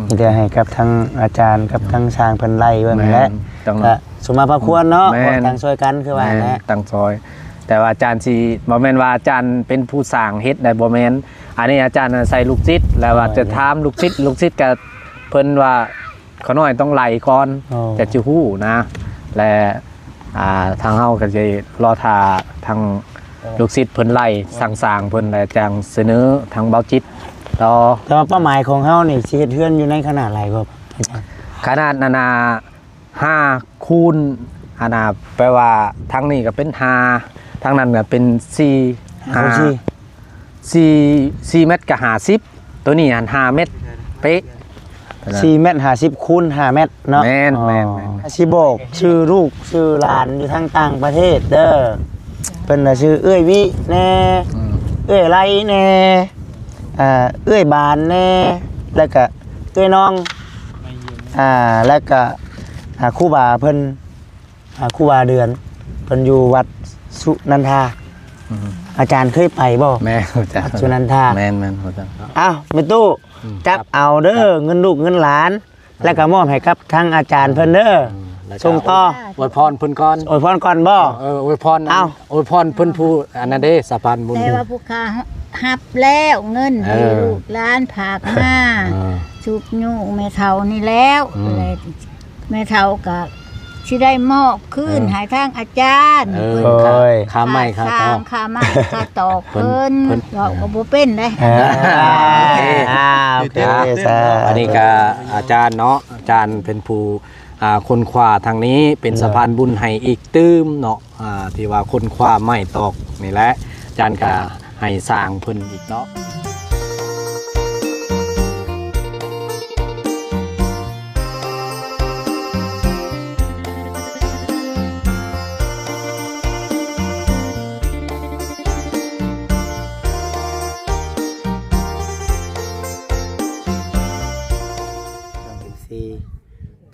มีแต่ให้กับทั้งอาจารย์กับทั้งช่างเพิ่นไล่เบิ่งแหละก็สมมาพระควรเนาะตั้งช่วยกันคือว่าแหละตั้งซอยแต่ว่าอาจารย์สิบ่แม่นว่าอาจารย์เป็นผู้สร้างเฮ็ดได้บ่แม่นอันนี้อาจารย์ใส่ลูกศิษย์แล้วว่าจะถามลูกศิษย์ก็เพิ่นว่าเขาน้อยต้องไล่ก่อนจะสิฮู้นะและทางเฮาก็จะรอท่าทางลูกศิษย์เพิ่นไล่สั่งเพิ่นแล้วจังเสนอทางเบาจิตต่อแต่ว่าเป้าหมายของเฮานี่สิเฮ็ดเฮือนอยู่ในขนาดไรบ่อาจารย์ขนาดนา5คูณแปลว่าทางนี้ก็เป็น5ทางนั้นก็เป็น4เมตรกับ50ตัวนี้หัน5เมตรเป๊ะ4เมตร50คูณ5เมตรเนาะแม่นสิบอกชื่อลูกชื่อหลานอยู่ทางต่างประเทศเด้อเพิ่นน่ะชื่อเอ้ยวิแน่เอ้ยไรแน่เอ้ยบานแน่แล้วก็เอ้ยน้องแล้วก็ครูบาเพิ่นครูบาเดือนเพิ่นอยู่วัดสุนันทาอาจารย์เคยไปบ่แม่อาจารย์สุนันทาแม่นอาจารย์อ้าวแม่ตู้จับเอาเด้อเงินลูกเงินหลานแล้วก็มอบให้กับทางอาจารย์เพิ่นเด้อส่งต่ออวยพรเพิ่นก่อนอวยพรก่อนบ่อวยพรเอาอวยพรเพิ่นผู้อันนั้นเด้สะพานบุญแต่ว่าผู้ค้าฮับแล้วเงินลูกหลานผากมาชุบยุกแม่เฒ่านี่แล้วแม่เฒ่าก็สิได้มอบคืนให้ทางอาจารย์เพิ่นค่าไม้ค่าตอกค่าไม้ค่าตอกเพิ่นเราก็บ่เป็นเด้โอเคอันนี้ก็อาจารย์เนาะอาจารย์เป็นผู้คนขวาทางนี้เป็นสะพานบุญให้อีกตื้มเนาะที่ว่าคนขวาไม้ตอกนี่แหละอาจารย์ก็ให้สร้างเพิ่นอีกเนาะ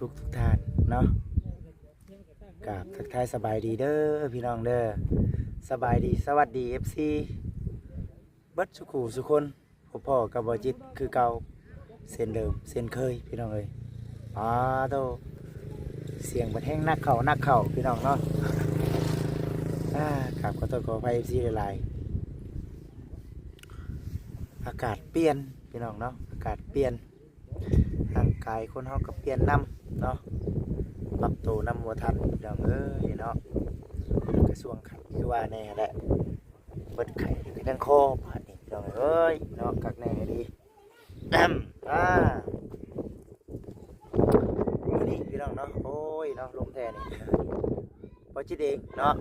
ทุกท่านเนาะกับทักทายสบายดีเด้อพี่น้องเด้อสบายดีสวัสดี FC เบิดสุขุสุคนพ่อกับบ่จิตคือเก่าเส้นเดิมเส้นเคยพี่น้องเอ้ยโตเสียงบัดแห้งนักเข่าพี่น้องเนาะกับขอโทษขออภัย FC หลายๆอากาศเปลี่ยนพี่น้องเนาะอากาศเปลี่ยนร่างกายคนเฮาก็เปลี่ยนนำเนาะปรับตัวนำบ่ทันพี่น้องเอ้ยเนาะกระทรวงไข่คือว่าแน่แหละเบิดไข่คือทั้งคอบาดนี้พี่น้องเอ้ยเนาะกักแน่ดีนี่พี่น้องเนาะโอ้ยเนาะลมแท้นี่พอจิตเองเนาะ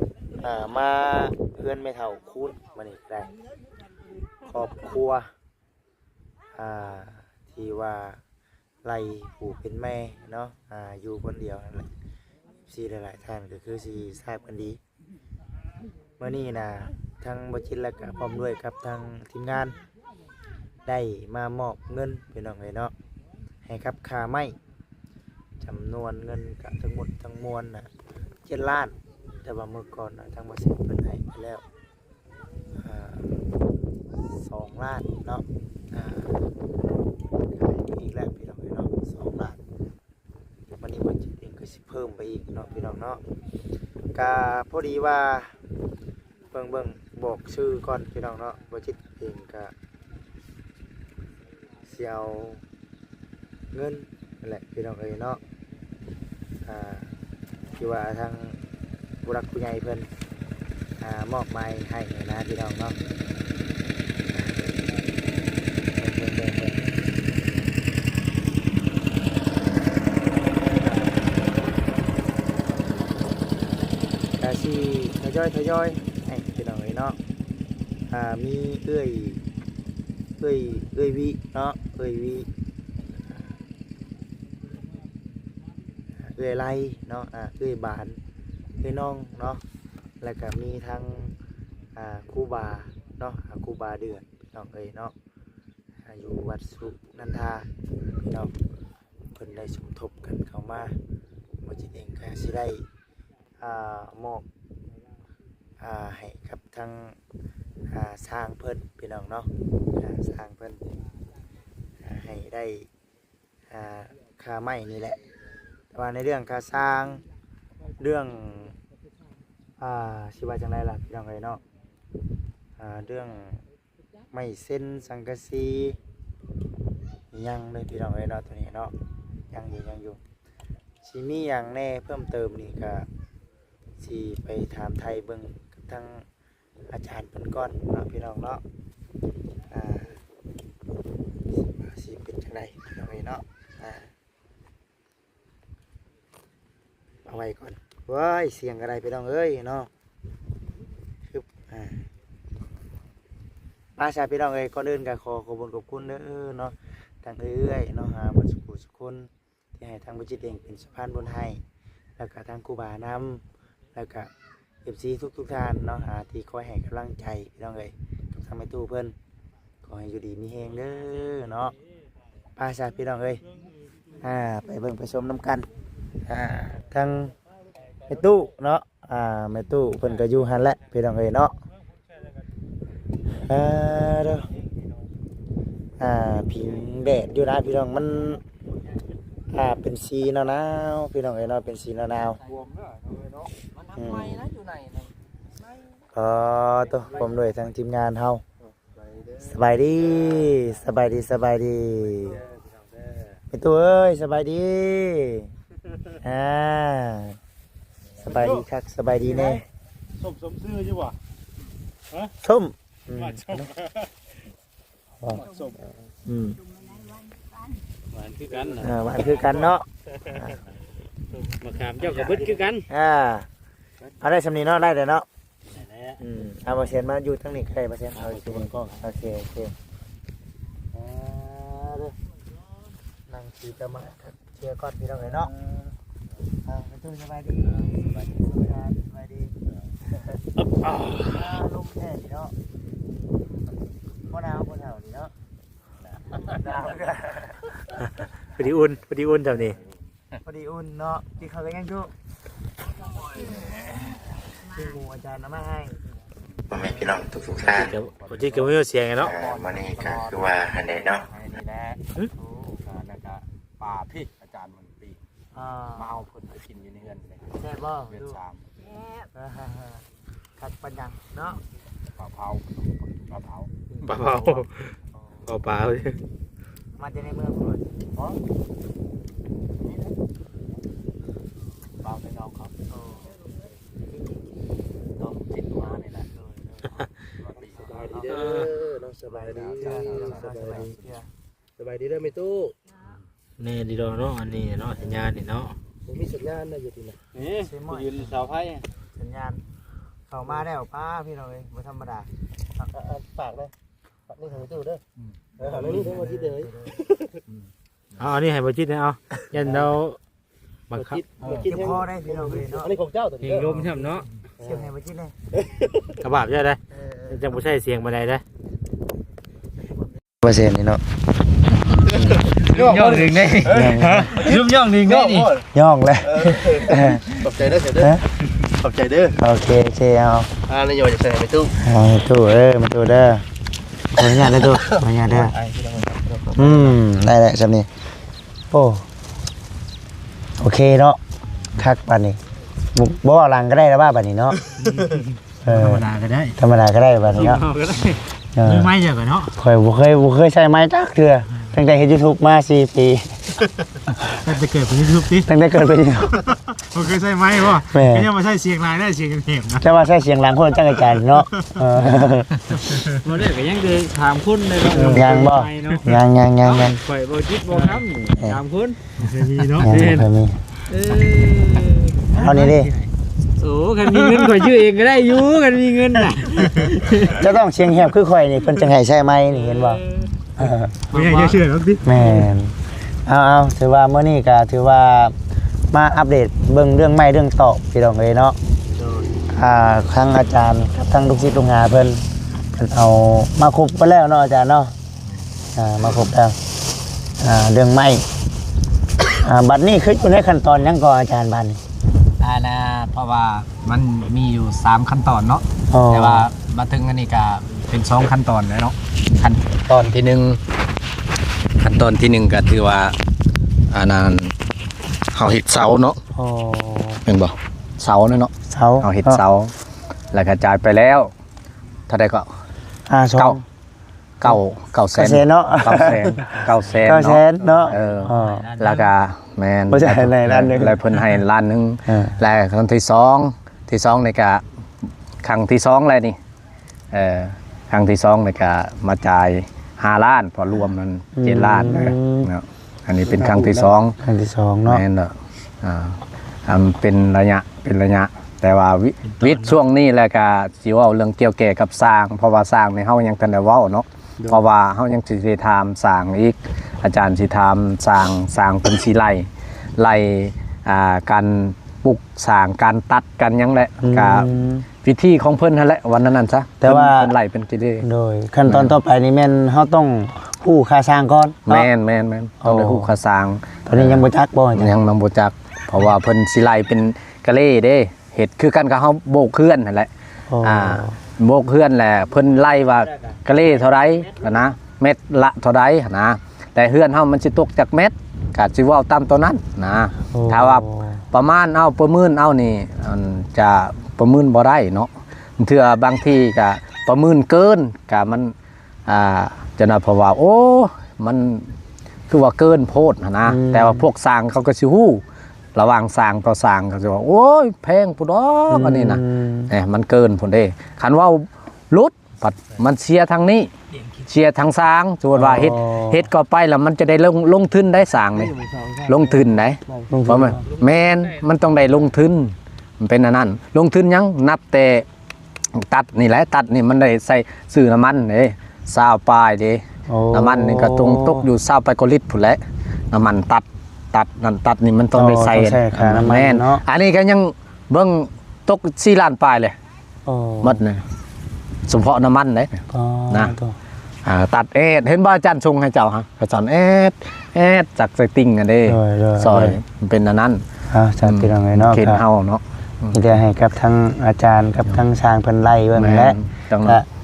มาเพื่อนไม่เท่าคูณมานี่ได้ครอบครัวที่ว่าไล่ผู้เป็นแม่เนาะอยู่คนเดียวนั่นแหละซีหลายๆท่านก็คือซีทราบกันดีเมื่อนี้นะทั้งบัจิตและกับพร้อมด้วยกับทางทีมงานได้มามอบเงินพี่น้องเลยเนาะให้ครับค่าไม้จำนวนเงินกับทั้งหมดทั้งมวลนะ7 ล้านแต่ว่าเมื่อก่อนนะทางบัจิตเป็นให้ไปแล้ว2 ล้านเนาะอีกแล้วพี่น้องเนาะ2 ล้านวันนี้บัจิตเองก็สิเพิ่มไปอีกเนาะพี่น้องเนาะก็พอดีว่าเบิ่งบอกชื่อก่อนพี่น้องเนาะบัจิตเองก็เสียวเงินนั่นแหละพี่น้องเนาะที่ว่าทางผู้รักผู้ใหญ่เพิ่นมอบหมายให้นะพี่น้องเนาะที่ทยอยให้พี่น้องเนาะมีเอ้ยวิเนาะเอ้ยวิเอ้ยไรเนาะเอ้ยบานเอ้ยน้องเนาะแล้วก็มีทั้งครูบาเนาะครูบาเดือนพี่น้องเนาะอยู่วัดสุนันทาพี่น้องเพิ่นได้สมทบกันเข้ามาบ่จิตเองก็สิได้มอบให้กับทางสร้างเพิ่นพี่น้องเนาะสร้างเพิ่นให้ได้ ค่าไม้นี่แหละแต่ว่าในเรื่องค่าสร้างเรื่องสิว่าจังไดล่ะพี่น้องเอ้ยเนาะเรื่องไม้เส้นสังกะสียังเลยพี่น้องเอ้ยเนาะตัวนี้เนาะยังอยู่สิมีหยังแน่เพิ่มเติมนี่ก็สิไปถามไทยเบิ่งกับทางอาจารย์เพิ่นก่อนเนาะพี่น้องเนาะสิเป็นจังไดพี่น้องเอ้ยเนาะเอาไว้ก่อนว้ายเสียงอะไรพี่น้องเอ้ยเนาะคืออาชาพี่น้องเอ้ยก่อนอื่นก็ขอขอบคุณเด้อเนาะทางเอื้อยเนาะบ่สุขคนที่ให้ทางบ่จิตเองเป็นสะพานบุญให้แล้วก็ทางครูบานำแล้วก็ FC ทุกท่านเนาะที่คอยให้กำลังใจพี่น้องเอ้ยกับทางแม่ตู้เพิ่นขอให้อยู่ดีมีแฮงเด้อเนาะอาชาพี่น้องเอ้ยไปเบิ่งไปชมน้ำกันทางแม่ตู้เนาะแม่ตู้เพิ่นก็อยู่หั่นแหละพี่น้องเอ้ยเนาะเด้อผิงแดดอยู่นะพี่น้องมันเป็นสีหนาวๆพี่น้องเอ้ยเนาะเป็นสีหนาวๆตัวผมด้วยทางทีมงานเฮาสบายดีแม่ตู้เอ้ยสบายดีสบายดีครับสบายดีแน่ส้มซื้ออยู่บ่ฮะส้มส้มหวานคือกันนะหวานคือกันเนาะมะขามเจ้ากับเบิดคือกันเอาได้สำนีเนาะได้เลยเนาะเอามาเซ็นมาอยู่ทั้งนี้ใครมาเซ็นเอาอยู่บนกล้องโอเคนั่งขี่จะมาเชียร์ก้อนพี่น้องเลยเนาะไม่ต้องสบายดีลมแท้ดีเนาะพอหนาวเดีเนาะหนาวพอดีอุ่นเท่านี้พอดีอุ่นเนาะที่เขาเป็นยังจุ๊ที่หมูอาจารย์น้ำมาให้พ่อแม่พี่น้องทุกท่านวันที่เกี่ยวกับเสียงไงเนาะวันนี้ก็คือว่าอันไหนเนาะนี่แหละแล้วก็ป่าพี่อาจารย์มันปีมาเอาผลไปกินอยู่ในเฮือนเลยแซ่บบ่เดือน3ขัดปัญญาเนาะปลาเผามาจากในเมืองเลยเปล่าไปน้องครับน้องจิตมาเนี่ยแหละสบายดีเด้อสบายดีเด้อไม่ตู้นี่ดีดอเนาะอันนี้เนาะสัญญาณนี่เนาะผมมีสัญญาณนะอยู่ที่ไหนยืนเสาไฟสัญญาณเข้ามาได้หรอป้าพี่น้องเลยไม่ธรรมดาฝากเลยนี่ของตู้เด้อเอานี่ทั้งหมดที่เด้ออันนี้ให้บ่จิตเอายันเราบังคับเก็บคอได้พี่น้องเลยเนาะอันนี้ของเจ้าตัวนี้ลมใช่ไหมเนาะเสียงให้บ่จิตเลยกระบาดใช่ไหมจังบ่ใช่เสียงบ่ได้ได้เปอร์เซ็นต์นี่เนาะย่องหนึ่งนี่ยุ่มย่องหนึ่งนี่ย่องเลยขอบใจเด้อขอบใจเด้อโอเคเอานายโยจะใส่ไปตู้ตู้มาตู้เด้อขออนุญาตได้ตู้ขออนุญาตเด้อได้แหละจำนี่โอเคเนาะคักปานนี้บ่หลังก็ได้แล้วบ้าปานนี้เนาะธรรมดาก็ได้ปานนี้เนาะมือไม้เยอะกว่าเนาะบ่เคยใช้ไม้จักเทื่อตั้งแต่เฮ็ด YouTube มา4 ปีตั้งแต่เกิดเป็น YouTube ติตั้งแต่เกิดเป็น YouTube บ่เคยใช้ไม้บ่ก็ยังมาใช้เสียงลายได้เสียงเข็มนะจะมาใช้เสียงหลังคนจังอาจารย์เนาะบ่ได้ก็ยังคือถามคุณได้บ่ยังบ่ยังข่อยบ่จิตบ่คำถามคุณมีเนาะเอานี่ดิโอ้คันมีเงินข่อยชื่อเองก็ได้อยู่คันมีเงินน่ะจะต้องเสียงแหบคือข่อยนี่เพิ่นจังให้ใช้ไม้นี่เห็นบ่ไม่ให้เชื่อหรอกดิแม่นเอาถือว่าเมื่อนี้ก็ถือว่ามาอัปเดตเบิ่งเรื่องไม้เรื่องตอกพี่น้องเลยเนาะครั้งอาจารย์กับทั้งลูกศิษย์ลูกหาเพิ่นเอามาครบไปแล้วเนาะอาจารย์เนาะมาครบแล้วเรื่องไม้บัดนี้คืออยู่ในขั้นตอนยังก่อนอาจารย์บัดนี้นะเพราะว่ามันมีอยู่3ขั้นตอนเนาะแต่ว่ามาถึงอันนี้ก็เป็น2ขั้นตอนแล้วเนาะขั้นตอนที่1ก็ถือว่า อันนั้นเฮาเฮ็ดเสาเนาะ โอ้ แม่นบ่เสาเนาะ เสา เฮาเฮ็ดเสาแล้วก็จ่ายไปแล้วเท่าใดก็ 2 9แสน เนาะ 9แสน 9แสนเนาะ แล้วก็แม่น บ่ใช่ในล้านหนึ่ง แล้วเพิ่นให้ล้านหนึง แล้วครั้งที่2นี่ก็ครั้งที่2แล้วนี่ครั้งที่2นี่ก็มาจ่าย5ล้านพอรวมมัน7ล้านเนาะอันนี้เป็นครั้งที่2 ครั้งที่2เนาะ แม่นเนาะเป็นระยะแต่ว่าวิทย์ช่วงนี้แหละก็สิเว้าเรื่องเกี่ยวแก่กับสร้างเพราะว่าสร้างนี่เฮายังทันได้เว้าเนาะเพราะว่าเฮายังสิได้ถามสร้างอีกอาจารย์สิถามสร้างเพิ่นสิไล่การปลูกสร้างการตัดกันหยังแหละก็วิธีของเพิ่นนั่นแหละวันนั้นซะ แต่ว่า เพิ่นไล่เป็นสิได้ โดยขั้นตอนต่อไปนี่แม่นเฮาต้องฮู้ค่าสร้างก่อน แม่นต้องได้ฮู้ค่าสร้าง ตอนนี้ยังบ่จักบ่อาจารย์ ยังนำบ่จักเพราะว่าเพิ่นสิไล่เป็นกะเล่เด้เฮ็ดคือกันกับเฮาโบกเคลื่อนนั่นแหละ โอ้ โบกเคลื่อนแหละเพิ่นไล่ว่ากะเล่เท่าใดนะเม็ดละเท่าใดนะแต่เฮือนเฮามันสิตกจากเม็ดก็สิเว้าตามตัวนั้นนะถ้าว่าประมาณเอาประเมินเอานี่จะประเมินบ่ได้เนาะเทื่อบางทีก็ประเมินเกินก็มันจะน่ะเพราะว่าโอ้มันคือว่าเกินโพดนะแต่ว่าพวกสร้างเขาก็สิฮู้ระหว่างสร้างต่อสร้างเขาจะว่าโอ้ยแพงพุ่นดอกอันนี้นะมันเกินพุ่นเด้คันว่าลุดปัดมันเชียร์ทางนี้เชียร์ทางสร้างสมมุติว่าเฮ็ดก็ไปแล้วมันจะได้ลงทุนได้สร้างนี่ลงทุนได้เพราะแม่นมันต้องได้ลงทุนมันเป็นอันนั้นลงทุนยังนับแต่ตัดนี่แหละตัดนี่มันได้ใส่ซื้อน้ำมันเด้20ปลายเด้น้ำมันนี่ก็ตกอยู่20ไปกว่าลิตรพุ่นแหละน้ำมันตัดนี่มันต้องได้ใส่แม่นอันนี้ก็ยังเบิ่งตก4ล้านปลายเลยหมดเลยเฉพาะน้ำมันเด้นะตัดเห็นบ่อาจารย์ชงให้เจ้าฮะอาจารย์จากใส่ติ่งอันเด้ซอยมันเป็นอันนั้นจัดที่เราไงเนาะ เข็นเฮาเนาะนี่จะให้กับทั้งอาจารย์กับทั้งช้างเพิ่นไล่เบิ่งแหละ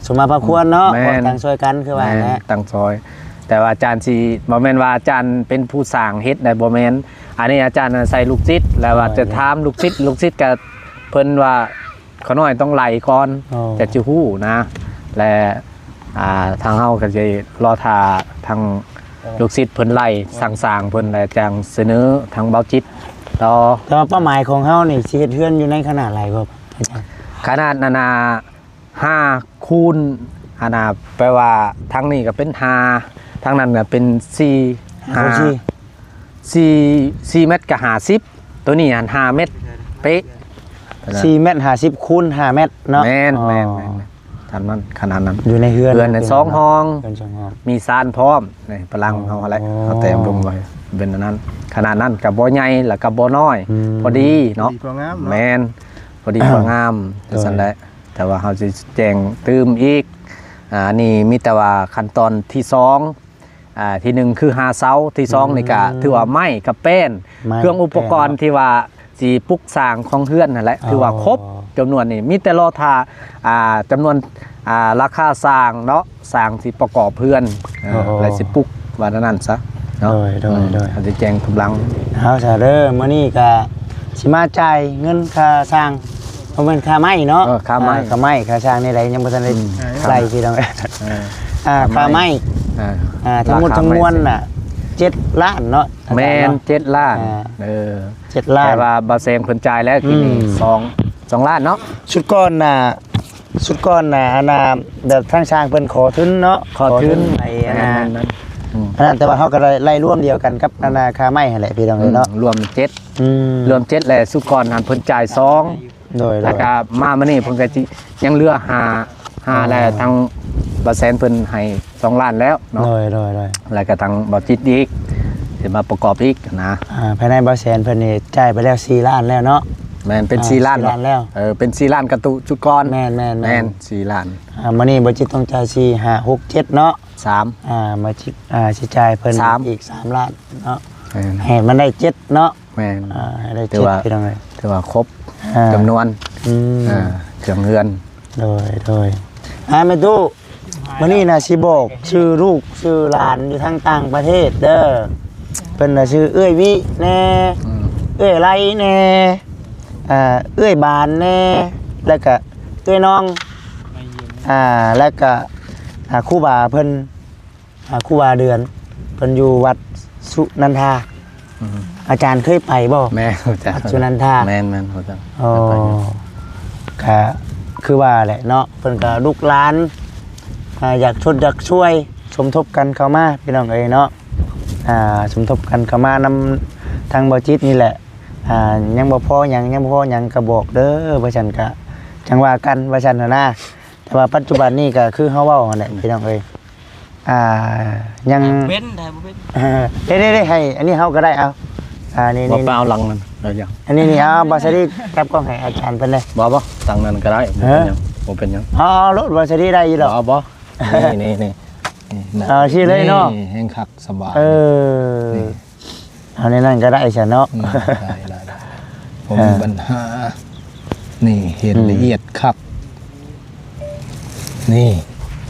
สมมาพระควรเนาะตั้งช่วยกันคือว่าแหละตั้งซอยแต่ว่าอาจารย์สิบ่แม่นว่าอาจารย์เป็นผู้สร้างเฮ็ดได้บ่แม่นอันนี้อาจารย์ใส่ลูกศิษย์แล้วว่าจะถามลูกศิษย์ก็เพิ่นว่าเขาน้อยต้องไล่ก่อนจะสิฮู้นะและทางเฮาก็สิรอท่าทางลูกศิษย์เพิ่นไล่สั่งเพิ่นแล้วจังเสนอทางเบาจิตต่อแต่ว่าเป้าหมายของเฮานี่สิเฮ็ดเฮือนอยู่ในขนาดไรบ่อาจารย์ขนาดนา5คูณแปลว่าทางนี้ก็เป็น5ทางนั้นก็เป็น4เมตรกับ50ตัวนี้หัน5เมตรเป๊ะ4เมตร50คูณ5เมตรเนาะแม่นทางนั้นขนาดนั้นอยู่ในเฮือนใน2ห้องมีซานพร้อมนี่พลังเฮาอะไรเฮาเต็มลงไว้เป็นอันนั้นขนาดนั้นก็บ่ใหญ่แล้วก็บ่น้อยพอดีเนาะแม่นพอดีพองามจังซั่นแหละแต่ว่าเฮาสิแจ้งตืมอีกนี่มีแต่ว่าขั้นตอนที่2ที่1คือ5เสาที่2นี่ก็ถือว่าไม้กับแป้นเครื่องอุปกรณ์ที่ว่าสิปลุกสร้างของเฮือนนั่นแหละถือว่าครบจำนวนนี่มีแต่รอท่าจำนวนราคาสร้างเนาะสร้างที่ประกอบเฮือนอะไรสิปลุกว่านั้นซะเนาะโดยอาจจะแจ้งกำลังเฮาซะเด้อมื้อนี้ก็สิมาจ่ายเงินค่าสร้างเพราะมันค่าไม้เนาะค่าไม้ค่าสร้างนี่ไรยังบ่ทันได้ไล่พี่น้องค่าไม้ทั้งหมดทั้งมวลน่ะ7ล้านเนาะแม่น7ล้าน7ล้านแต่ว่าบ่แซงเพิ่นจ่ายแล้วกินนี่2ล้านเนาะชุดก่อนน่ะเดี๋ยวทางช้างเพิ่นขอทุนเนาะขอทุนไอ้นั้นแต่ว่าเฮาก็ไล่ร่วมเดียวกันกับค่าไม้หั่นแหละพี่น้องเนาะรวม7รวม7แล้วสุก่อนหันเพิ่นจ่าย2โดยแล้วก็มานี่เพิ่นก็สิยังเหลือ5แล้วทางบ่แซนเพิ่นให้2ล้านแล้วเนาะโดยแล้วก็ทางบ่จิตอีกสิมาประกอบอีกนะภายในบ่แสนเพิ่นนี่จ่ายไปแล้ว4ล้านแล้วเนาะแม่นเป็น4ล้านแล้วเป็น4ล้านกระตุจุดก่อนแม่น4ล้านมื้อนี้บ่จิตต้องจ่าย4 5 6 7เนาะ3มาจิตสิจ่ายเพิ่นอีก3ล้านเนาะให้มันได้7เนาะแม่นให้ได้7พี่น้องเอ้ยถือว่าครบจำนวนเครื่องเรือนโดยแม่ตู้มื้อนี้น่ะสิบอกชื่อลูกชื่อหลานอยู่ทางต่างประเทศเด้อไป พิ่นน่ะชื่อเอ้ยวิแน่เอ้ยไรแน่เอ้ยบานแน่แล้วก็เอ้ยน้องแล้วก็ครูบาเพิ่นครูบาเดือนเพิ่นอยู่วัดสุนันทาอาจารย์เคยไปบ่ แม่ฮู้จัก วัดสุนันทา แม่นฮู้จัก อ๋อก็คือว่าแหละเนาะเพิ่นก็ลูกหลานอยากช่วยสมทบกันเข้ามาพี่น้องเอ้ยเนาะสมทบกันเข้ามานำทางบ่จิตนี่แหละยังบ่พอหยังก็บอกเด้อว่าซั่นก็จังว่ากันว่าซั่นน่ะนะแต่ว่าปัจจุบันนี้ก็คือเฮาเว้านั่นแหละพี่น้องเอ้ยยัง เป็นได้บ่เป็น เด้ให้อันนี้เฮาก็ได้เอานี่ บ่เปล่าหลังนั้นเอาอย่าง อันนี้เอาบาสรีแคปกล้องให้อาจารย์เพิ่นเลย บ่ตั้งนั้นก็ได้บ่เป็นหยังรถบาสรีได้อยู่ดอก บ่นี่ชื่อเลยเนาะ แห่งคักสบาย เอาในนั้นก็ได้ฉันเนาะ ได้ผมมีปัญหานี่เห็นละเอียดคักนี่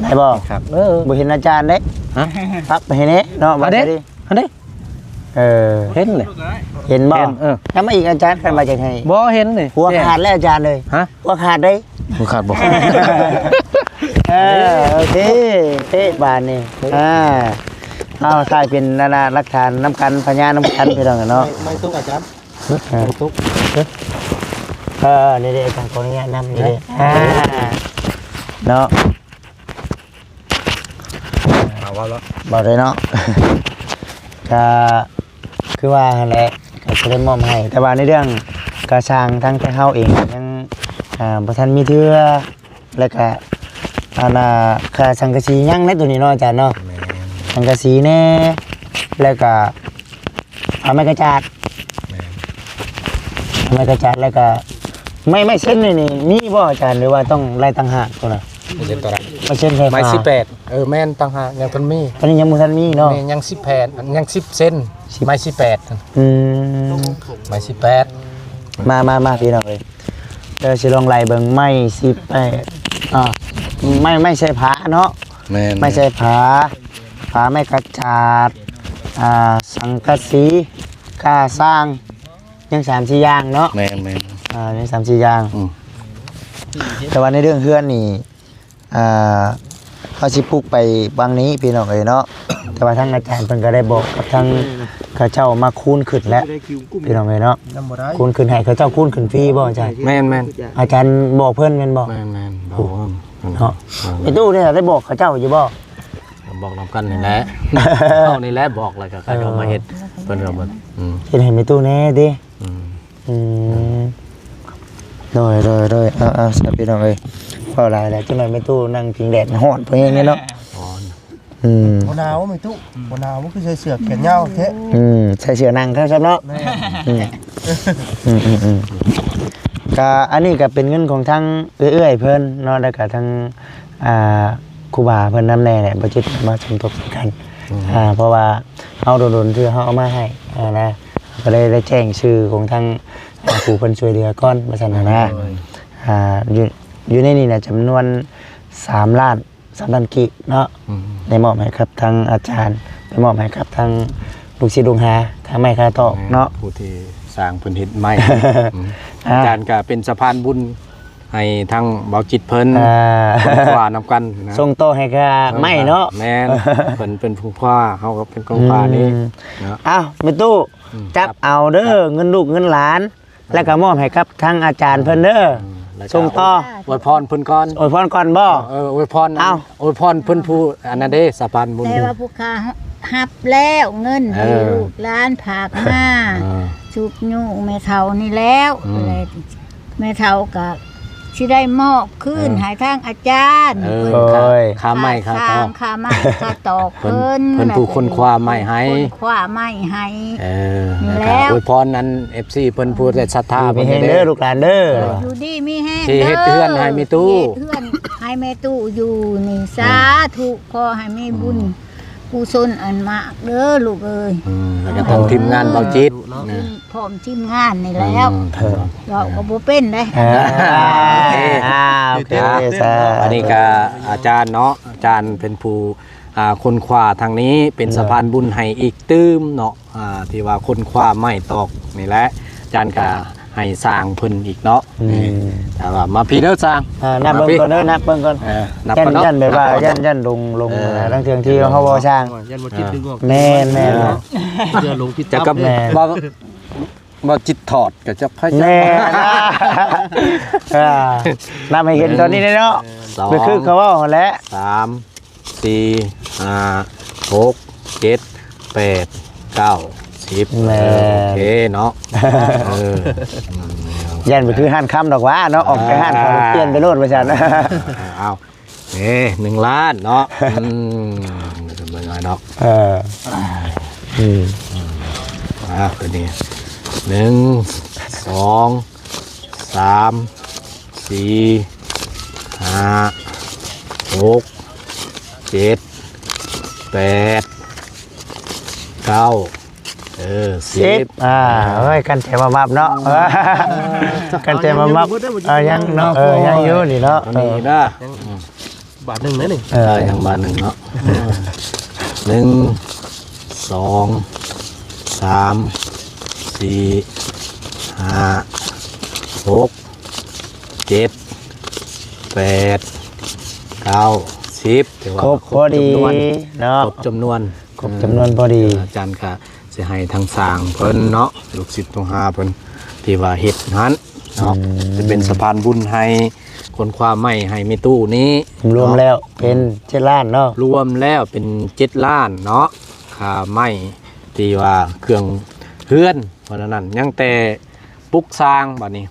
ได้บ่ ครับ บ่เห็นอาจารย์เด้ ฮะ พักไปเห็นเนาะบาสรี อันนี้เห็นเลย เห็นบ่ ยังมาอีกอาจารย์กันมาจากไหน บ่เห็นเลย หัวขาดแล้วอาจารย์เลย ฮะ หัวขาดได้ หัวขาดบ่ โอเคบานนี่เอาถ่ายเป็นนานาหลักฐานน้ำกันพยานน้ำกันพี่น้องเนาะ ไม่ตุกอาจารย์ไม่ตุก นี่อาจารย์คนนี้นำนี่เนาะ เอาว่าแล้ว บอกเลยเนาะ ก็คือว่าแหละก็จะได้มอบให้แต่ว่าในเรื่องกระช่างทั้งแต่เฮาเองยังบ่ทันมีเทื่อแล้วก็ค่าสังกะสียังในตัวนี้เนาะอาจารย์เนาะสังกะสีแน่แล้วก็ไม้กระจาดไม้กระจาดแล้วก็ไม่เส้นนี่มีบ่อาจารย์หรือว่าต้องไล่ต่างหากตัวน่ะ เห็นตัวใด ไม่เส้นไฟฟ้า ไม้18แม่นต่างหากยังเพิ่นมี ตอนนี้ยังบ่ทันมีเนาะ นี่ยัง18ยัง10เซนไม้18ไม้18มาพี่น้องเอ้ยเดี๋ยวสิลองไล่เบิ่งไม้18ไม่ใช่ผาเนาะ แม่น ไม่ใช่ผาไม้กระจาดสังกะสีค่าสร้างยัง3-4อย่างเนาะ แม่น ยัง3-4อย่างแต่ว่าในเรื่องเฮือนนี่เขาสิปลูกไปบางนี้พี่น้องเอ้ยเนาะแต่ว่าทางอาจารย์เพิ่นก็ได้บอกกับทางเขาเจ้ามาคูณขึ้นแล้วพี่น้องเอ้ยเนาะคูณขึ้นให้เขาเจ้าคูณขึ้นฟรีบ่อาจารย์ แม่น อาจารย์บอกเพิ่นแม่นบ่ แม่นบอกว่า เนาะไอ้ตู้เนี่ยได้บอกเขาเจ้าอยู่บ่ บอกนำกันนี่แหละเอานี่แหละบอกแล้วก็ใครเอามาเฮ็ดเพิ่นก็บ่ เฮ็ดให้แม่ตู้แน่ติโดยเอาซะพี่น้องเอ้ยเฝ้าหลายแล้วจังได๋แม่ตู้นั่งพิงแดดร้อนเพิ่นอย่างนี้เนาะบ่หนาวไม่ตุกบ่หนาวมันคือใส่เสื้อแขนยาวแท้ ใส่เสื้อนั่งครับเนาะก็อันนี้ก็เป็นเงินของทางเอื้อยๆเพิ่นเนาะแล้วก็ทางครูบาเพิ่นนำแน่แหละบ่จิตมาสมทบกันเพราะว่าเฮาโดนๆคือเฮาเอามาให้นะก็เลยได้แจ้งชื่อของทางครูเพิ่นช่วยเหลือก่อนว่าซั่นนะอยู่ในนี้น่ะจำนวน3 ล้านกิเนาะได้มอบให้ครับทางอาจารย์ได้มอบให้ครับทางลูกศิษย์ลูกหาทางไม้คาตอกเนาะ ผู้ที่สร้างเพิ่นเฮ็ดไม้อาจารย์ก็เป็นสะพานบุญให้ทางเบาจิตเพิ่นคว้านำกันนะ ส่งโตให้ค่ะไม้เนาะ แม่นเพิ่นเป็นผู้คว้าเฮาก็เป็นกองฟ้านี่เนาะ อ้าวแม่ตู้จับเอาเด้อเงินลูกเงินหลาน แล้วก็มอบให้ครับทางอาจารย์เพิ่นเด้อส่งต่อ อวยพรเพิ่นก่อน อวยพรก่อนบ่ อวยพรอวยพรเพิ่นผู้อันนั้นเด้สะพานบุญ แต่ว่าผู้ค้าฮับแล้วเงินให้ลูกหลานผากมาชุบยุ่งแม่เฒ่านี่แล้วอะไรแม่เฒ่าก็สิได้มอบคืนให้ทางอาจารย์ ค่าไม้ค่าตอก ค่าไม้ค่าตอกเพิ่น เพิ่นผู้คนคว้าไม้ให้ คนคว้าไม้ให้ แล้วอวยพรนั้น FC เพิ่นผู้ได้ศรัทธา มี เพิ่น ให้เด้อลูกหลานเด้อ อยู่ดีมีแห้ง สิเฮ็ดเฮือนให้แม่ตู้ เฮ็ดเฮือนให้แม่ตู้อยู่นี่สาธุขอให้มีบุญกุศลอันมากเด้อลูกเอ้ย แล้วก็ทีมงานเบาจิต พร้อมทีมงานนี่แล้วเราก็บ่เป็นได้ โอเค อันนี้ก็อาจารย์เนาะอาจารย์เป็นผู้ คนขวาทางนี้เป็นสะพานบุญให้อีกตื้มเนาะที่ว่าคนขวาไม่ตอกนี่แหละอาจารย์ก็ให้สร้างเพิ่นอีกเนาะแต่ว่ามาพี่เด้อสร้าง นับเบิ่งก่อนเด้อนับเบิ่งก่อน นับ ยัน ก่อนเนาะ ยันแบบว่ายันลงทั้งเทืองที่เขาบ่สร้าง ยันบ่จิตดึงออก แม่น เรือลงผิด จะ จับ กับ แม่ บ่จิตถอดก็จะพยายาม แม่นับให้เห็นตอนนี้เนาะ สอง ก็คือเขาว่าหั่นแหละ 3 4 5 6 7 8 9 10 แม่ โอเคเนาะยันไปคือห้านคำดอกว่าเนาะออกไปห้านเขาเปลี่ยนไปโลดว่าซั่น เอา1 ล้านเนาะจะเป็นไงเนาะตัวนี้1 2 3 4 5 6 7 8 9 10 เฮ้ยกันใจมามับเนาะกันใจมามับยังเนาะยังอยู่นี่เนาะ นี่นะ บาทหนึงนะนี่ อย่างบ้านหนึ่งเนาะ1 2 3 4 5 6 7 8 9 10ถือว่า ครบพอดีเนาะ ครบจำนวน ครบจำนวนพอดี อาจารย์ก็สิให้ทางสร้างเพิ่นเนาะลูกศิษย์ต้องหาเพิ่นที่ว่าเฮ็ดนั้นเนาะจะเป็นสะพานบุญให้คนความไม่ให้มีตู้นี้ รวมแล้วเป็น7 ล้านเนาะ รวมแล้วเป็น7 ล้านเนาะค่าไม้ที่ว่าเครื่องเฮือนเพราะฉะนั้นยังแต่ปลุกสร้างบัดนี้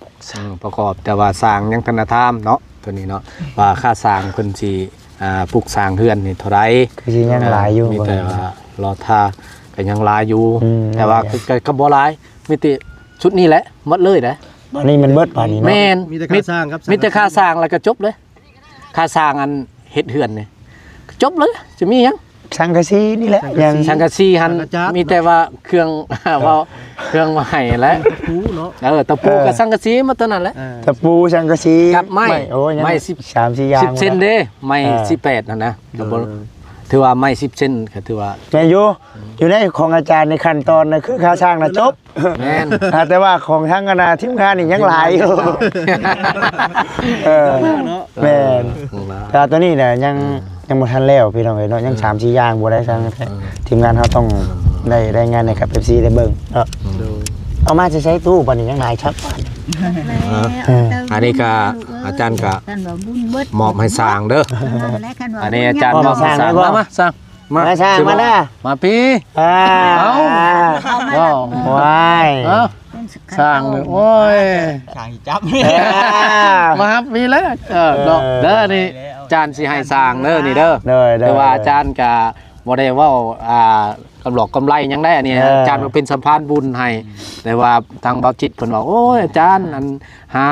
ประกอบแต่ว่าสร้างยังธนาธรรมเนาะตัวนี้เนาะว่าค่าสร้างเพิ่นสิปลุกสร้างเฮือนนี่เท่าไร คือสิยังหลายอยู่ มีแต่ว่ารอท่าก็ยังหลายอยู่ แต่ว่าก็บ่หลายมีแต่ชุดนี้แหละหมดเลยนะ ตอนนี้มันเบิดป่านนี้เนาะ แม่น มีแต่ค่าสร้างครับ มีแต่ค่าสร้างแล้วก็จบเลยค่าสร้างอันเฮ็ดเฮือนนี่จบเลยจะมีหยัง สังกะสีนี่แหละยัง สังกะสีหันมีแต่ว่าเครื่อง ว่าเครื่องมาให้แล้ว คูเนาะ ตะปูกับสังกะสีมาเท่านั้นแหละ ตะปูสังกะสี กับไม้ โอ้ย ไม้ 3-4อย่าง 10 เซนเด้ไม้18นั่นนะก็บ่ถือว่าไม้10 เซนก็ถือว่า แม่อยู่ในของอาจารย์ในขั้นตอนน่ะคือค่าสร้างน่ะจบ แม่น แต่ว่าของทางคณะทีมงานนี่ยังหลายอยู่แม่นแต่ตัวนี้เนี่ยยังบ่ทันแล้วพี่น้องเอ้ยเนาะยัง3-4อย่างบ่ได้ทางทีมงานเฮาต้องได้รายงานให้กับ FC ได้เบิ่งเนาะเอามาจะใช้ตู้บัดนี้ยังหลายครับ อันนี้ก็อาจารย์ก็มอบให้สร้างเด้ออันนี้อาจารย์มอบให้สร้างมาสร้าง มาสร้างมาเด้อ มาพี่ เอ้า ว้าว ว้าย เอ้าสร้างเลยโอ้ย ช่างจับ มาครับมีแล้วเด้อนี่อาจารย์สิให้สร้างเด้อนี่เด้อ แต่ว่าอาจารย์ก็บ่ได้เว้ากำหลอกกำไรยังได้อันนี้อาจารย์เป็นสะพานบุญให้แต่ว่าทางเบาจิตเพิ่นบอกโอ้ยอาจารย์อันหา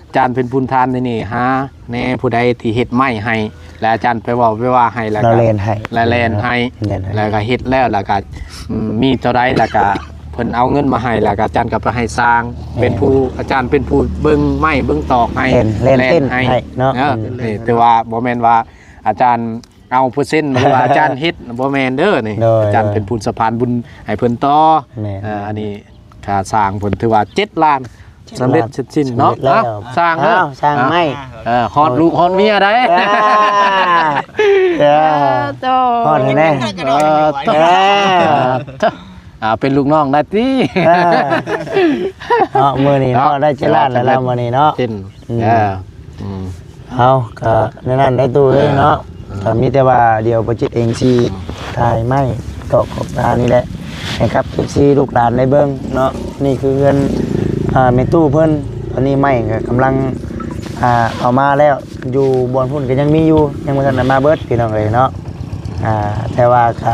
อาจารย์เป็นบุญทานนี่หาแน่ผู้ใดที่เฮ็ดไม้ให้แล้วอาจารย์ไปว่าให้แล้วก็ เราเล่นให้ แล้วแลนให้แล้วก็เฮ็ดแล้วก็มีเท่าใดแล้วก็เพิ่นเอาเงินมาให้แล้วก็อาจารย์ก็ไปให้สร้างเป็นผู้อาจารย์เป็นผู้เบิ่งไม้เบิ่งตอกให้ เล่นเต้นให้เนาะ นี่แต่ว่าบ่แม่นว่าอาจารย์เอาเปอร์เซ็นต์หรือว่าอาจารย์เฮ็ดบ่แม่นเด้อนี่อาจารย์เป็นผู้สะพานบุญให้เพิ่นต่ออันนี้ค่าสร้างเพิ่นถือว่า7 ล้านสำเร็จเสร็จสิ้นเนาะสร้างเด้อ สร้างไม่ ฮอดลูกฮอดเมียได้ ฮอดแน่ เป็นลูกน้องได้ติ เนาะมื้อนี้เนาะได้7 ล้านแล้วมื้อนี้เนาะ สิ้น เอาก็นั่นได้ตู้เลยเนาะแต่มีแต่ว่าเดี๋ยวประจิตเองสิถ่ายไม่ตอกของร้านนี่แหละให้ครับ14ลูกหลานได้เบิ่งเนาะนี่คือเงินแม่ตู้เพิ่นตอนนี้ไม่ก็กำลังเอามาแล้วอยู่บนพุ่นก็ยังมีอยู่ยังบ่ทันได้มาเบิดพี่น้องเอ้ยเนาะแต่ว่าก็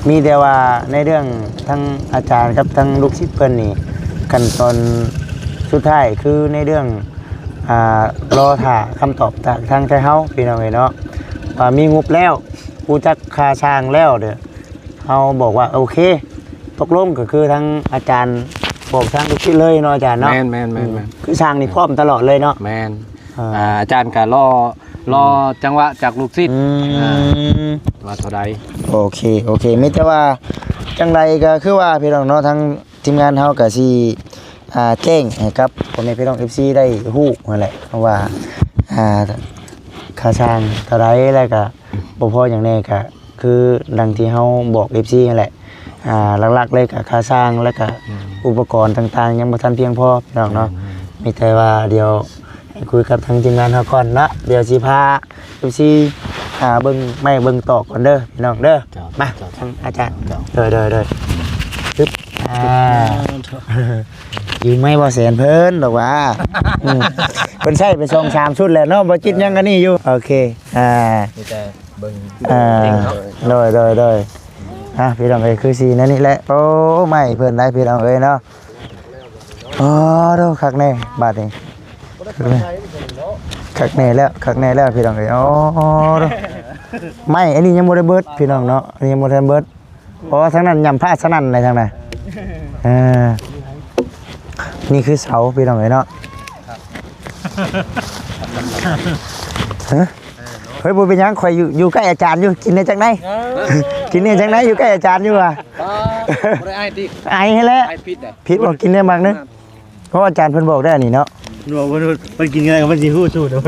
มีแต่ว่าในเรื่องทั้งอาจารย์กับทั้งลูกศิษย์เพิ่นนี่ขั้นตอนสุดท้ายคือในเรื่องรอถ่าคำตอบจากทางใจเฮาพี่น้องเอ้ยเนาะมีงบแล้วผู้จักค่าช่างแล้วเด้อเฮาบอกว่าโอเคตกลงก็คือทางอาจารย์บอกทางลูกศิษย์เลยเนาะอาจารย์เนาะ แม่น คือช่างนี่พร้อมตลอดเลยเนาะ แม่นอาจารย์ก็รอ รอจังหวะจากลูกศิษย์ ม ว่าเท่าใด โอเคมีแต่ว่าจังไรก็คือว่าพี่น้องเนาะทั้งทีมงานเฮาก็สิแจ้งให้กับพ่อแม่พี่น้อง FC ได้ฮู้นั่นแหละว่าค่าสร้างเท่าไรแล้วก็บ่พออย่างแน่ก็คือดังที่เฮาบอก FC นั่นแหละหลักๆเลยก็ค่าสร้างแล้วก็อุปกรณ์ต่างๆยังบ่ทันเพียงพอพี่น้องเนาะมีแต่ว่าเดี๋ยวให้คุยกับทางทีมงานเฮาก่อนนะเดี๋ยวสิพา FC เบิ่งไม่เบิ่งตอกก่อนเด้อพี่น้องเด้อมาทางอาจารย์เด้อปึ๊บยิงไม่บ่แสนเพิ่นดอกว่าเพิ่นใช้ไป2-3ชุดแล้วเนาะบ่จิตยังอันนี้อยู่โอเคมีแต่เบิ่ง โดยพี่น้องเอ้ยคือสีนั่นนี่แหละโอ้ไม่เพิ่นได้พี่น้องเอ้ยเนาะอ๋อดูคักแน่บาดนี้คักแน่แล้วพี่น้องเอ้ยอ๋อดูไม่อันนี้ยังบ่ได้เบิดพี่น้องเนาะอันนี้ยังบ่ทันเบิดเพราะว่าทั้งนั้นยำผ้าสนั่นอะไรทั้งนั้นนี่คือเสาพี่น้องเอ้ยเนาะเฮ้ยบ่เป็นหยังข่อยอยู่ใกล้อาจารย์อยู่กินได้จังได๋กินได้จังได๋อยู่ใกล้อาจารย์อยู่ว่ะบ่ได้ไอ้ติไอ้ให้แล้ว ไอ้ผิดอ่ะผิดบ่กินได้มากนึงเพราะอาจารย์เพิ่นบอกได้นี่เนาะบอกว่ามันกินอะไรมันสิฮู้สูตรเด้อ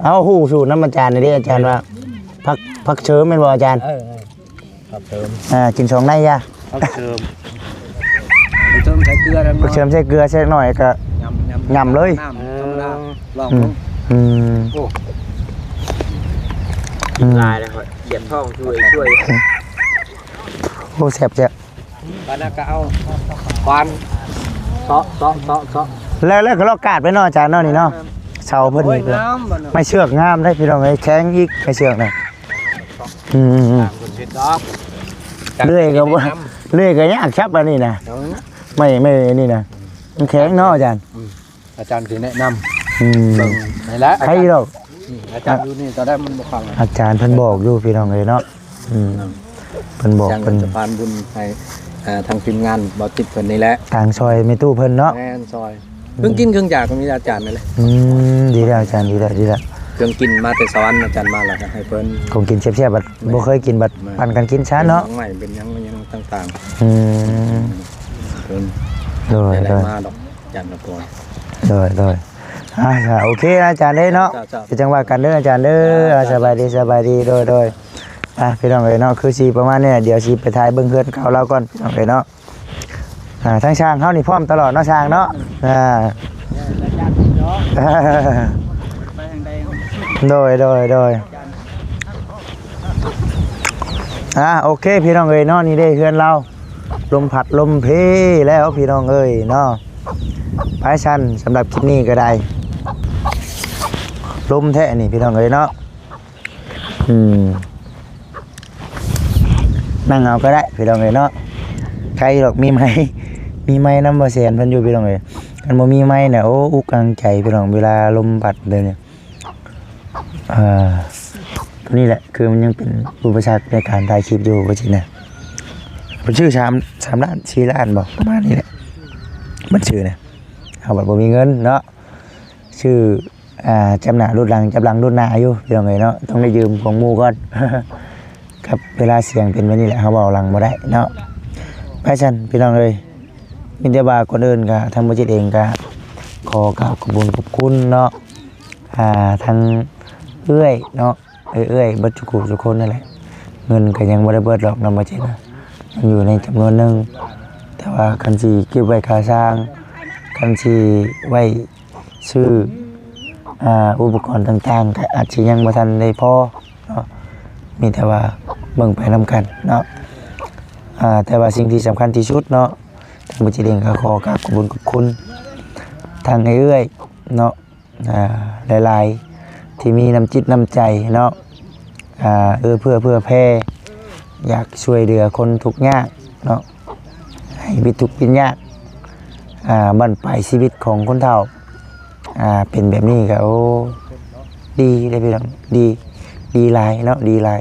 เอาฮู้สูตรนำอาจารย์นี่เด้อาจารย์ว่าผักเชิมแม่นบ่อาจารย์ผักเติมกิน2ได้ย่ะผักเชิมใช้เกลือแล้ว ผักเชิมใส่เกลือใส่หน่อยก็ยำเลยลองลายเลยครับเหยียบท้องช่วยโอ้แซ่บจ้ะบ้านก็เอาควันเซาะแล้วก็ลอกกาดไปเนาะอาจารย์เนาะนี่เนาะเสาเพิ่นนี่ไม่เชือกงามได้พี่น้องเอ้ยแข็งอีกไม่เชือกน่ะเลื่อยก็บ่เลื่อยก็ยากชับอันนี้นะไม่นี่นะมันแข็งเนาะอาจารย์สิแนะนำนี่แหละใครดอกอาจารย์ดูนี่ตอนแรกมันบ่ฟังอาจารย์เพิ่นบอกอยู่พี่น้องเอ้ยเนาะเพิ่นบอกเพิ่นสะพานบุญให้ทางทีมงานบ่ติดเพิ่นนี่แหละทางซอยแม่ตู้เพิ่นเนาะแม่นซอยเพิ่งกินเครื่องยาก็มีอาจารย์นั่นแหละดีแล้วอาจารย์ดีแล้วเครื่องกินมาแต่สวรรค์อาจารย์มาแล้วให้เพิ่นคงกินแซ่บๆบัดบ่เคยกินบัดปั่นกันกินช้าเนาะใหม่เป็นยังต่างๆเพิ่นโดยมาดอกอาจารย์ละก่อนโดยโอเคอาจารย์เด้เนาะเป็นจังหวะกันเด้ออาจารย์เด้อสบายดีโดยพี่น้องเอ้ยเนาะคือสิประมาณนี้เดี๋ยวสิไปถ่ายเบิ่งเฮือนเขาเราก่อนพี่น้องเอ้ยเนาะทั้งช่างเฮานี่พร้อมตลอดเนาะช่างเนาะโดยโอเคพี่น้องเอ้ยเนาะนี่เด้เฮือนเราลมพัดลมเพแล้วพี่น้องเอ้ยเนาะไปชั้นสำหรับคลิปนี้ก็ได้ลมแท้นี่พี่น้องเอ้ยเนาะนั่งเอาก็ได้พี่น้องเอ้ยเนาะใครหรอกมีไม้น้ำบ่แสนเพิ่นอยู่พี่น้องเอ้ยกันบ่มีไม้เนี่ยโอ้อุกกังใจพี่น้องเวลาลมพัดเลยเนี่ยนี่แหละคือมันยังเป็นอุปสรรคในการถ่ายคลิปอยู่ว่าจริงนะมันชื่อ3 ล้าน4 ล้านบอกประมาณนี้แหละมันชื่อเนี่ยเอาแบบบ่มีเงินเนาะชื่อจำหน้ารุ่นหลังจำหลังรุ่นหน้าอยู่พี่น้องเอ้ยเนาะต้องได้ยืมของหมู่ก่อนครับเวลาเสียงเป็นแบบนี้แหละเขาบอกหลังบ่ได้เนาะไปซั่นพี่น้องเอ้ยมีแต่ว่าคนอื่นก็ทำบ่จิตเองก็ขอกราบขอบคุณเนาะทางเอื้อยเนาะเอื้อยบัดทุกคนนั่นแหละเงินก็ยังบ่ได้เบิดหรอกนำบ่จิตนะมันอยู่ในจำนวนนึงแต่ว่าคันสิเก็บไว้ค่าสร้างคันสิไว้ซื้ออุปกรณ์ต่างๆก็อาจจะยังบ่ทันได้พอเนาะมีแต่ว่าเบิ่งไปนำกันเนาะแต่ว่าสิ่งที่สำคัญที่สุดเนาะทางบ่จิตเองก็ขอกราบขอบคุณทางเอื้อยเนาะหลายๆที่มีน้ำจิตน้ำใจเนาะเพื่อแพ่อยากช่วยเหลือคนทุกข์ยากเนาะให้วิทุกข์วิญญาณบั้นปลายชีวิตของคนเฒ่าเป็นแบบนี้ก็โอ้ดีได้พี่น้องดีหลายเนาะดีหลาย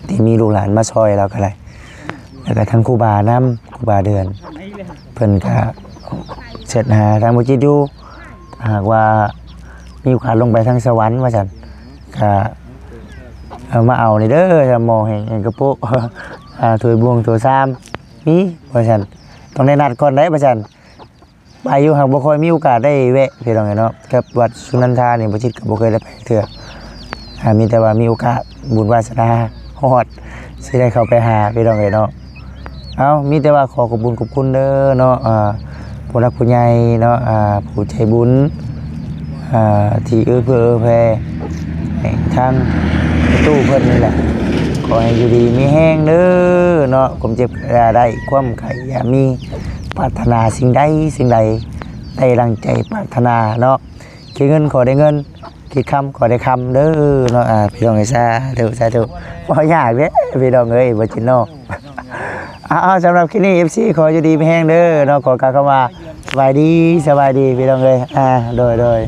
ที่มีลูกหลานมาซอยเราก็เลยแล้วก็ทั้งครูบาครูบาเดือนเพิ่นก็เสร็จหาทางบ่จิตอยู่หากว่า มีโอกาสลงไปทางสวรรค์ว่าซั่นก็เอามาเอานี่เด้อจะหมอแห่งกระโปะ ถ้วยบวงถ้วยซ้ำมีว่าซั่นต้องได้นัดก่อนได้ว่าซั่นไปอยู่หากบ่ค่อยมีโอกาสได้แวะพี่น้องเนาะกับวัดสุนันทานี่บ่ชิดก็บ่เคยได้ไปเทื่อมีแต่ว่ามีโอกาสบุญวาสนาฮอดสิได้เข้าไปหาพี่น้องเนาะเอามีแต่ว่าขอขอบคุญขอบคุณเด้อเนาะผู้รักผู้ใหญ่เนาะผู้ใจบุญที่เพื่อแผ่ทางตู้เพิ่นนี่แหละขอให้อยู่ดีมีแห้งเด้อเนาะผมเจ็บได้ความไข่อย่ามีปรารถนาสิ่งใดได้ดังใจปรารถนาเนาะคิดเงินขอได้เงินคิดคำขอได้คำเด้อเนาะพี่น้องไอ้ซาเด้อซาเด้อบ่ยากเด้พี่น้องเอ้ยบ่จินเนาะสำหรับคลิปนี้ FC ขออยู่ดีมีแห้งเด้อเนาะขอกล่าวคำว่าสบายดีพี่น้องเอ้ยโดย